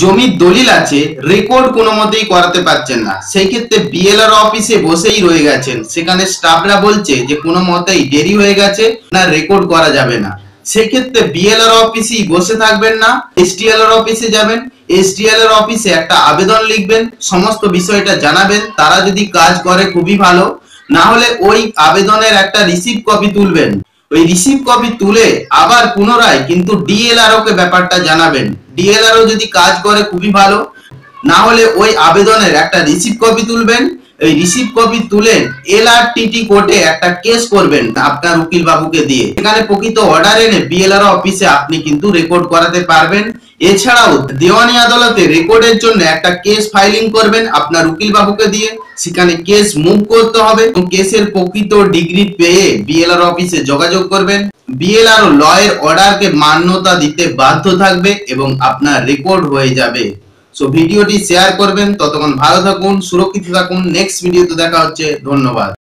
জমির দলিল আছে, রেকর্ড কোনো মতেই করাতে পারছেন না, সেই ক্ষেত্রে বিএলআর অফিসে বসেই রয়ে গেছেন, সেখানে স্টাফরা বলছে যে কোনো মতেই দেরি হয়ে গেছে না, রেকর্ড করা যাবে না। সেই ক্ষেত্রে বিএলআর অফিসেই বসে থাকবেন না, এসটিএলআর অফিসে যাবেন। এসটিএলআর অফিসে একটা আবেদন লিখবেন, সমস্ত বিষয়টা জানাবেন, তারা যদি কাজ করে খুবই ভালো, না হলে ওই আবেদনের একটা রিসিভ কপি তুলবেন। ওই রিসিভ কপি তুলে আবার পুনরায় কিন্তু ডিএলআরও কে ব্যাপারটা জানাবেন। ডিএলআরও যদি কাজ করে খুবই ভালো, না হলে ওই আবেদনের একটা রিসিভ কপি তুলবেন। এই রিসিভ কপি তুলে এলআরটিটি কোর্টে একটা কেস করবেন আপনার উকিল বাবুকে দিয়ে, এখানে প্রকৃত অর্ডার এনে বিএলআর অফিসে আপনি কিন্তু রেকর্ড করাতে পারবেন। এছাড়াও দেওয়ানি আদালতে রেকর্ডের জন্য একটা কেস ফাইলিং করবেন আপনার উকিল বাবুকে দিয়ে, সেখানে কেস মুভ করতে হবে এবং কেসের প্রকৃত ডিগ্রি পেয়ে বিএলআর অফিসে যোগাযোগ করবেন। বিএলআর লয়ের অর্ডারকে মান্যতা দিতে বাধ্য থাকবে এবং আপনার রেকর্ড হয়ে যাবে। সো ভিডিওটি শেয়ার করবেন। ততক্ষণ ভালো থাকুন, সুরক্ষিত থাকুন। নেক্সট ভিডিওতে দেখা হচ্ছে। ধন্যবাদ।